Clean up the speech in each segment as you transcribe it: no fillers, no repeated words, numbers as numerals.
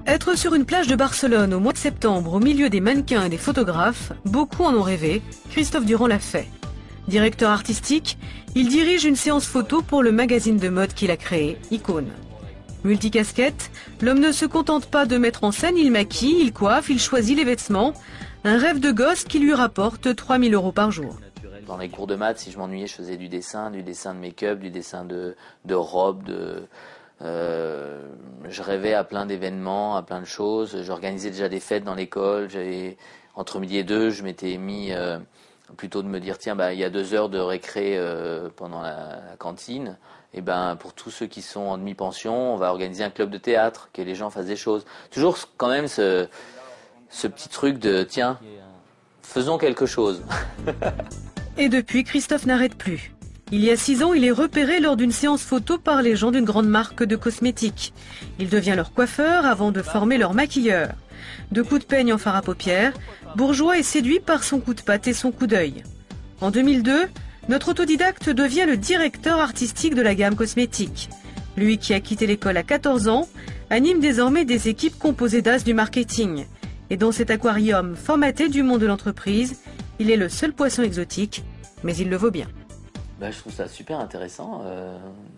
Être sur une plage de Barcelone au mois de septembre au milieu des mannequins et des photographes, beaucoup en ont rêvé, Christophe Durand l'a fait. Directeur artistique, il dirige une séance photo pour le magazine de mode qu'il a créé, Icône. Multicasquette, l'homme ne se contente pas de mettre en scène, il maquille, il coiffe, il choisit les vêtements. Un rêve de gosse qui lui rapporte 3 000 € par jour. Dans les cours de maths, si je m'ennuyais, je faisais du dessin de make-up, du dessin de robe, je rêvais à plein d'événements, à plein de choses. J'organisais déjà des fêtes dans l'école. Entre midi et deux, je m'étais mis plutôt de me dire tiens, il y a 2 heures de récré pendant la cantine. Et pour tous ceux qui sont en demi-pension, on va organiser un club de théâtre, que les gens fassent des choses. Toujours quand même ce petit truc de tiens, faisons quelque chose. Et depuis, Christophe n'arrête plus. Il y a 6 ans, il est repéré lors d'une séance photo par les gens d'une grande marque de cosmétiques. Il devient leur coiffeur avant de former leur maquilleur. De coups de peigne en fard à paupières, Bourgeois est séduit par son coup de patte et son coup d'œil. En 2002, notre autodidacte devient le directeur artistique de la gamme cosmétique. Lui qui a quitté l'école à 14 ans, anime désormais des équipes composées d'as du marketing. Et dans cet aquarium formaté du monde de l'entreprise, il est le seul poisson exotique, mais il le vaut bien. Je trouve ça super intéressant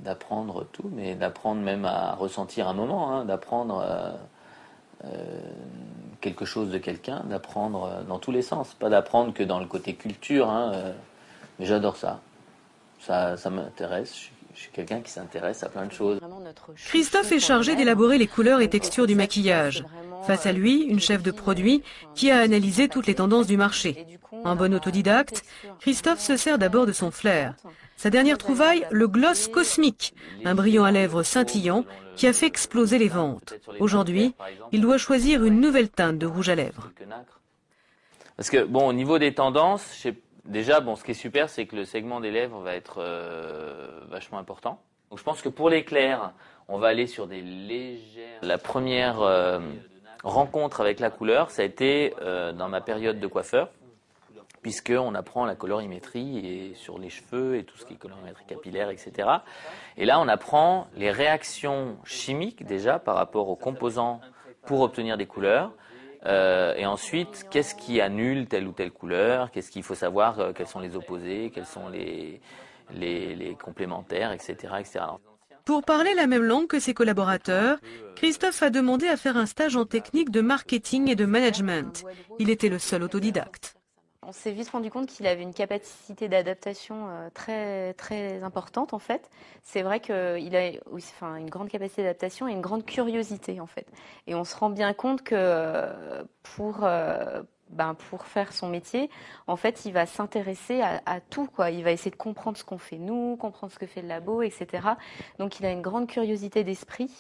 d'apprendre tout, mais d'apprendre même à ressentir un moment, d'apprendre quelque chose de quelqu'un, d'apprendre dans tous les sens, pas d'apprendre que dans le côté culture, mais j'adore ça. Ça m'intéresse. Je suis quelqu'un qui s'intéresse à plein de choses. Christophe est chargé d'élaborer les couleurs et textures du maquillage. Face à lui, une chef de produit qui a analysé toutes les tendances du marché. Un bon autodidacte, Christophe se sert d'abord de son flair. Sa dernière trouvaille, le gloss cosmique, un brillant à lèvres scintillant qui a fait exploser les ventes. Aujourd'hui, il doit choisir une nouvelle teinte de rouge à lèvres. Parce que, au niveau des tendances, déjà, ce qui est super, c'est que le segment des lèvres va être vachement important. Donc je pense que pour les clairs, on va aller sur des légères... La première rencontre avec la couleur, ça a été dans ma période de coiffeur, puisqu'on apprend la colorimétrie et sur les cheveux et tout ce qui est colorimétrie capillaire, etc. Et là, on apprend les réactions chimiques déjà par rapport aux composants pour obtenir des couleurs. Et ensuite, qu'est-ce qui annule telle ou telle couleur, qu'est-ce qu'il faut savoir, quels sont les opposés, quels sont les complémentaires, etc., etc. Pour parler la même langue que ses collaborateurs, Christophe a demandé à faire un stage en technique de marketing et de management. Il était le seul autodidacte. On s'est vite rendu compte qu'il avait une capacité d'adaptation très, très importante en fait. C'est vrai qu'il a une grande capacité d'adaptation et une grande curiosité en fait. Et on se rend bien compte que pour faire son métier, en fait, il va s'intéresser à tout, quoi. Il va essayer de comprendre ce qu'on fait nous, comprendre ce que fait le labo, etc. Donc il a une grande curiosité d'esprit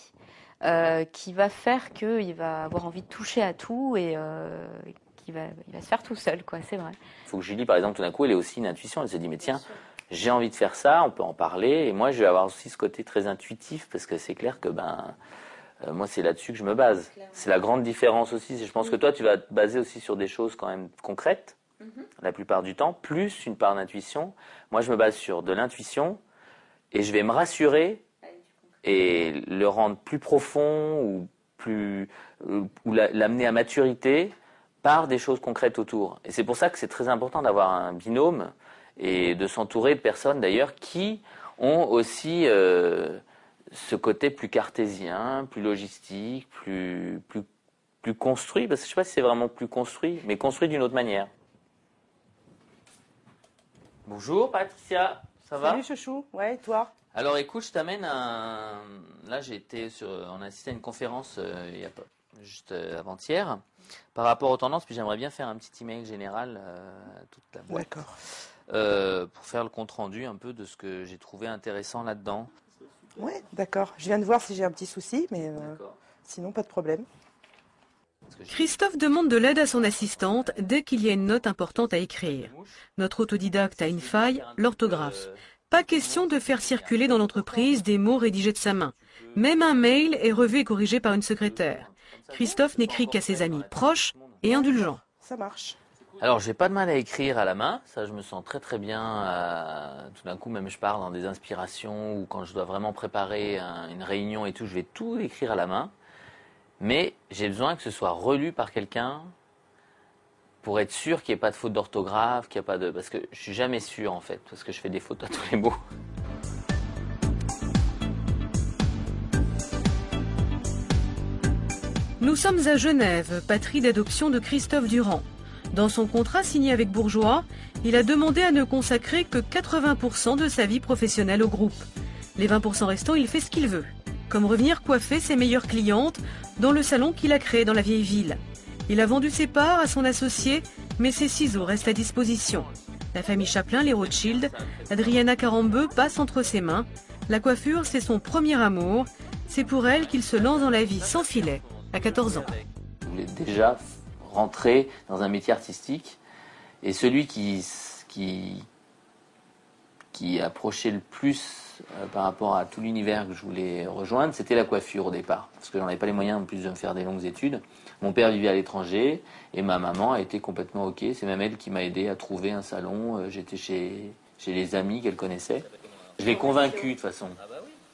qui va faire qu'il va avoir envie de toucher à tout et il va se faire tout seul, quoi, c'est vrai. Il faut que Julie, par exemple, tout d'un coup, elle ait aussi une intuition. Elle se dit, mais tiens, j'ai envie de faire ça, on peut en parler. Et moi, je vais avoir aussi ce côté très intuitif, parce que c'est clair que, moi, c'est là-dessus que je me base. C'est la grande différence aussi. Je pense que toi, tu vas te baser aussi sur des choses quand même concrètes, la plupart du temps, plus une part d'intuition. Moi, je me base sur de l'intuition, et je vais me rassurer et le rendre plus profond ou l'amener à maturité par des choses concrètes autour. Et c'est pour ça que c'est très important d'avoir un binôme et de s'entourer de personnes d'ailleurs qui ont aussi ce côté plus cartésien, plus logistique, plus construit, parce que je ne sais pas si c'est vraiment plus construit, mais construit d'une autre manière. Bonjour Patricia, ça va? Salut chouchou, ouais, toi? Alors écoute, je t'amène Là on a assisté à une conférence il y a pas... juste avant-hier, par rapport aux tendances, puis j'aimerais bien faire un petit email général à toute la boîte. D'accord. Pour faire le compte-rendu un peu de ce que j'ai trouvé intéressant là-dedans. Ouais, d'accord. Je viens de voir si j'ai un petit souci, mais sinon pas de problème. Christophe demande de l'aide à son assistante dès qu'il y a une note importante à écrire. Notre autodidacte a une faille, l'orthographe. Pas question de faire circuler dans l'entreprise des mots rédigés de sa main. Même un mail est revu et corrigé par une secrétaire. Christophe n'écrit qu'à ses amis proches et indulgents. Ça marche. Alors, j'ai pas de mal à écrire à la main, ça je me sens très très bien. Tout d'un coup, même je pars dans des inspirations ou quand je dois vraiment préparer une réunion et tout, je vais tout écrire à la main. mais j'ai besoin que ce soit relu par quelqu'un pour être sûr qu'il n'y ait pas de faute d'orthographe, qu'il n'y a pas de... Parce que je suis jamais sûr en fait, parce que je fais des fautes à tous les mots. Nous sommes à Genève, patrie d'adoption de Christophe Durand. Dans son contrat signé avec Bourgeois, il a demandé à ne consacrer que 80% de sa vie professionnelle au groupe. Les 20% restants, il fait ce qu'il veut, comme revenir coiffer ses meilleures clientes dans le salon qu'il a créé dans la vieille ville. Il a vendu ses parts à son associé, mais ses ciseaux restent à disposition. La famille Chaplin, les Rothschild, Adriana Carambeu passe entre ses mains. La coiffure, c'est son premier amour. C'est pour elle qu'il se lance dans la vie sans filet, à 14 ans. Je voulais déjà rentrer dans un métier artistique, et celui qui approchait le plus par rapport à tout l'univers que je voulais rejoindre, c'était la coiffure au départ, parce que j'en avais pas les moyens en plus de me faire des longues études. Mon père vivait à l'étranger et ma maman a été complètement OK. C'est même elle qui m'a aidé à trouver un salon. J'étais chez les amis qu'elle connaissait. Je l'ai convaincu de toute façon,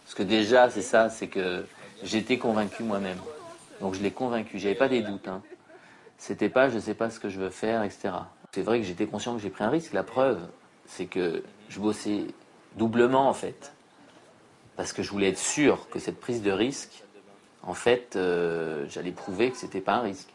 parce que déjà c'est ça, c'est que j'étais convaincu moi-même. Donc je l'ai convaincu, j'avais pas des doutes. C'était pas je sais pas ce que je veux faire, etc. C'est vrai que j'étais conscient que j'ai pris un risque. La preuve, c'est que je bossais doublement en fait, parce que je voulais être sûr que cette prise de risque, en fait, j'allais prouver que c'était pas un risque.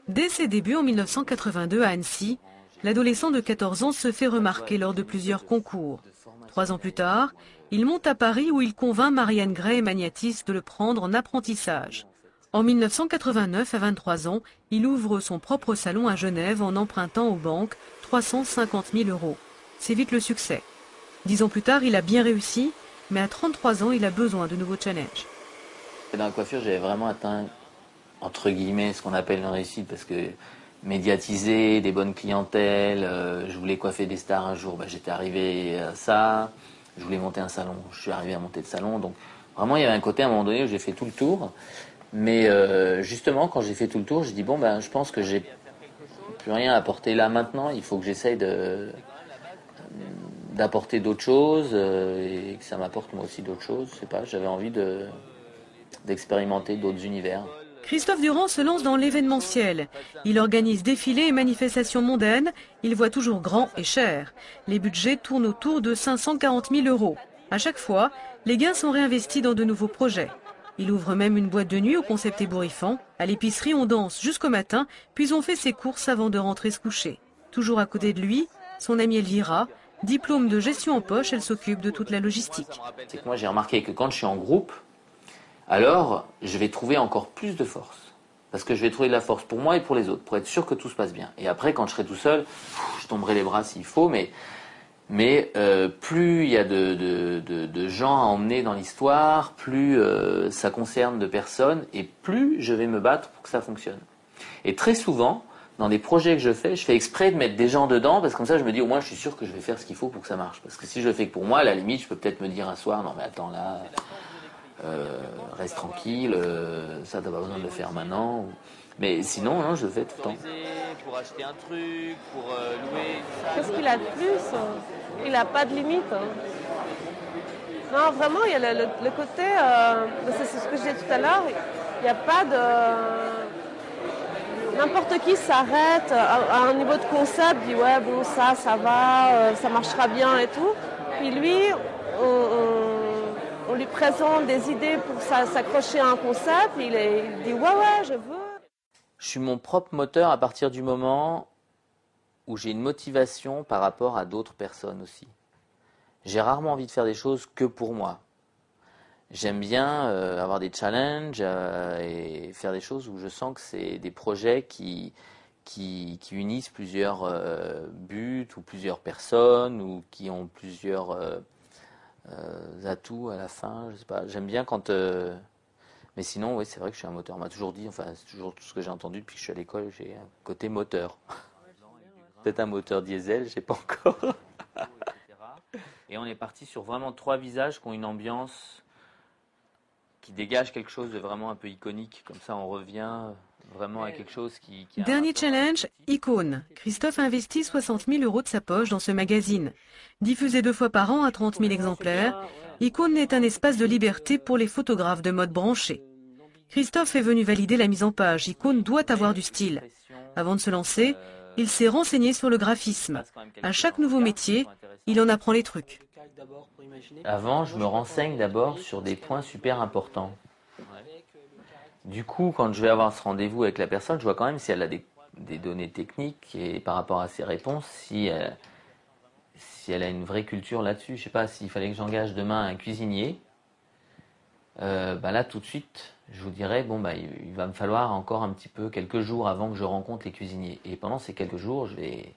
Dès ses débuts en 1982 à Annecy, l'adolescent de 14 ans se fait remarquer lors de plusieurs concours. 3 ans plus tard, il monte à Paris où il convainc Marianne Gray et Magnatis de le prendre en apprentissage. En 1989, à 23 ans, il ouvre son propre salon à Genève en empruntant aux banques 350 000 €. C'est vite le succès. 10 ans plus tard, il a bien réussi, mais à 33 ans, il a besoin de nouveaux challenges. Dans la coiffure, j'avais vraiment atteint, entre guillemets, ce qu'on appelle une réussite, parce que médiatiser, des bonnes clientèles, je voulais coiffer des stars un jour, j'étais arrivé à ça, je voulais monter un salon, je suis arrivé à monter le salon, donc vraiment il y avait un côté à un moment donné où j'ai fait tout le tour, mais justement quand j'ai fait tout le tour, j'ai dit je pense que j'ai plus rien à apporter là maintenant, il faut que j'essaye d'apporter d'autres choses et que ça m'apporte moi aussi d'autres choses, je sais pas, j'avais envie d'expérimenter d'autres univers. Christophe Durand se lance dans l'événementiel. Il organise défilés et manifestations mondaines. Il voit toujours grand et cher. Les budgets tournent autour de 540 000 €. À chaque fois, les gains sont réinvestis dans de nouveaux projets. Il ouvre même une boîte de nuit au concept ébouriffant. À l'épicerie, on danse jusqu'au matin, puis on fait ses courses avant de rentrer se coucher. Toujours à côté de lui, son amie Elvira. Diplôme de gestion en poche, elle s'occupe de toute la logistique. C'est que moi j'ai remarqué que quand je suis en groupe, alors je vais trouver encore plus de force. Parce que je vais trouver de la force pour moi et pour les autres, pour être sûr que tout se passe bien. Et après, quand je serai tout seul, je tomberai les bras s'il faut, mais plus il y a de gens à emmener dans l'histoire, plus ça concerne de personnes, et plus je vais me battre pour que ça fonctionne. Et très souvent, dans des projets que je fais exprès de mettre des gens dedans, parce que comme ça je me dis au moins je suis sûr que je vais faire ce qu'il faut pour que ça marche. Parce que si je le fais que pour moi, à la limite, je peux peut-être me dire un soir, non mais attends là... reste tranquille, ça t'as pas besoin de le faire maintenant. Mais sinon, non, je le fais tout le temps. Pour acheter un truc, pour louer. Qu'est-ce qu'il a de plus? Il n'a pas de limite. Non, vraiment, il y a le côté, c'est ce que je disais tout à l'heure, il n'y a pas de... N'importe qui s'arrête à un niveau de concept, dit ouais, bon, ça va, ça marchera bien et tout. Puis lui, on lui présente des idées pour s'accrocher à un concept, il dit ouais, je veux. Je suis mon propre moteur à partir du moment où j'ai une motivation par rapport à d'autres personnes aussi. J'ai rarement envie de faire des choses que pour moi. J'aime bien avoir des challenges et faire des choses où je sens que c'est des projets qui unissent plusieurs buts ou plusieurs personnes ou qui ont plusieurs... atouts à la fin, je sais pas. J'aime bien quand... Mais sinon, oui, c'est vrai que je suis un moteur. On m'a toujours dit, enfin, c'est toujours tout ce que j'ai entendu depuis que je suis à l'école, j'ai un côté moteur. Peut-être un moteur diesel, je sais pas encore. Et on est parti sur vraiment 3 visages qui ont une ambiance qui dégage quelque chose de vraiment un peu iconique. Comme ça, on revient vraiment à quelque chose qui Dernier challenge, Icône. Christophe investit 60 000 € de sa poche dans ce magazine. Diffusé 2 fois par an à 30 000 exemplaires, Icône est un espace de liberté pour les photographes de mode branchés. Christophe est venu valider la mise en page. Icône doit avoir du style. Avant de se lancer, il s'est renseigné sur le graphisme. À chaque nouveau métier, il en apprend les trucs. Avant, je me renseigne d'abord sur des points super importants. Du coup, quand je vais avoir ce rendez-vous avec la personne, je vois quand même si elle a des données techniques et par rapport à ses réponses, si elle a une vraie culture là-dessus. Je sais pas, s'il fallait que j'engage demain un cuisinier, là tout de suite, je vous dirais, il va me falloir encore un petit peu, quelques jours avant que je rencontre les cuisiniers. Et pendant ces quelques jours, je vais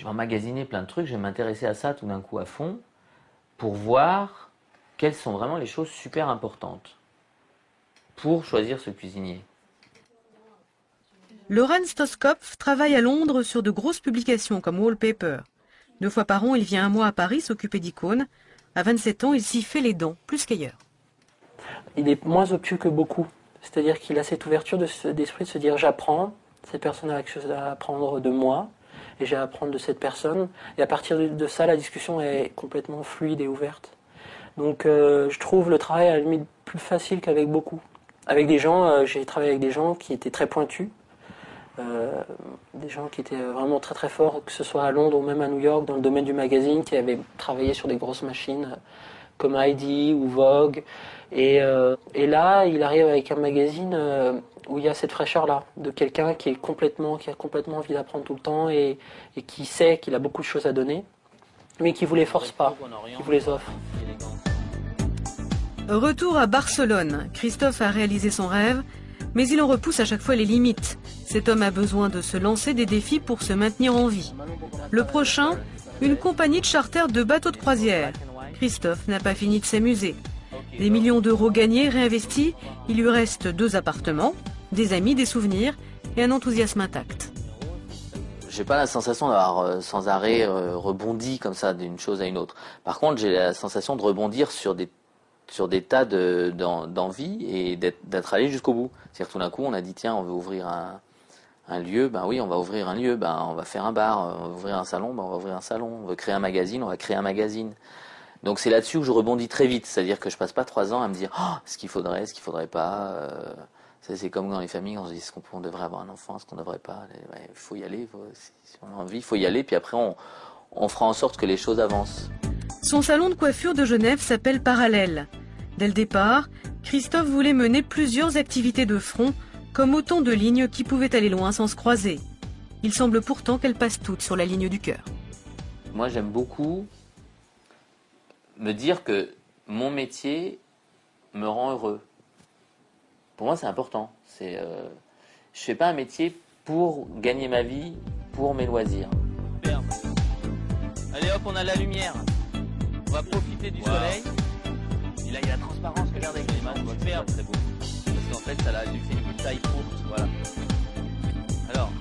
emmagasiner plein de trucs, je vais m'intéresser à ça tout d'un coup à fond, pour voir quelles sont vraiment les choses super importantes pour choisir ce cuisinier. Lorenz Toskopf travaille à Londres sur de grosses publications comme Wallpaper. 2 fois par an, il vient un mois à Paris s'occuper d'icônes. À 27 ans, il s'y fait les dents, plus qu'ailleurs. Il est moins obtus que beaucoup. C'est-à-dire qu'il a cette ouverture d'esprit de se dire j'apprends, cette personne a quelque chose à apprendre de moi, et j'ai à apprendre de cette personne. Et à partir de ça, la discussion est complètement fluide et ouverte. Donc je trouve le travail à la limite plus facile qu'avec beaucoup. Avec des gens, j'ai travaillé avec des gens qui étaient très pointus, des gens qui étaient vraiment très très forts, que ce soit à Londres ou même à New York, dans le domaine du magazine, qui avaient travaillé sur des grosses machines comme Heidi ou Vogue. Et là, il arrive avec un magazine où il y a cette fraîcheur-là, de quelqu'un qui a complètement envie d'apprendre tout le temps et qui sait qu'il a beaucoup de choses à donner, mais qui ne vous les force pas, qui vous les offre. Retour à Barcelone. Christophe a réalisé son rêve, mais il en repousse à chaque fois les limites. Cet homme a besoin de se lancer des défis pour se maintenir en vie. Le prochain, une compagnie de charter de bateaux de croisière. Christophe n'a pas fini de s'amuser. Des millions d'euros gagnés, réinvestis, il lui reste 2 appartements, des amis, des souvenirs et un enthousiasme intact. J'ai pas la sensation d'avoir sans arrêt rebondi comme ça d'une chose à une autre. Par contre, j'ai la sensation de rebondir sur des tas d'envies et d'être allé jusqu'au bout. C'est-à-dire tout d'un coup, on a dit tiens, on veut ouvrir un lieu, oui, on va ouvrir un lieu, on va faire un bar, on va ouvrir un salon, on va ouvrir un salon, on veut créer un magazine, on va créer un magazine. Donc c'est là-dessus que je rebondis très vite, c'est-à-dire que je passe pas 3 ans à me dire ce qu'il faudrait pas. C'est comme dans les familles, on se dit est-ce qu'on devrait avoir un enfant, est-ce qu'on devrait pas. Il faut y aller, si on a envie, il faut y aller, puis après on fera en sorte que les choses avancent. Son salon de coiffure de Genève s'appelle Parallèle. Dès le départ, Christophe voulait mener plusieurs activités de front, comme autant de lignes qui pouvaient aller loin sans se croiser. Il semble pourtant qu'elles passent toutes sur la ligne du cœur. Moi j'aime beaucoup me dire que mon métier me rend heureux. Pour moi c'est important. Je fais pas un métier pour gagner ma vie, pour mes loisirs. Allez hop, on a la lumière. On va profiter du soleil. Et là, il y a la transparence, regarde avec l'image, on va faire très beau. Parce qu'en fait, ça a fait une taille courte, voilà. Alors,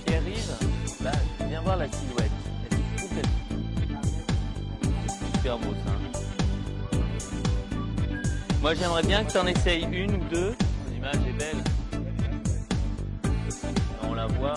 Pierre-Yves, là, viens voir la silhouette. Elle est complètement super beau, ça. Moi, j'aimerais bien que tu en essayes 1 ou 2. L'image est belle. On la voit.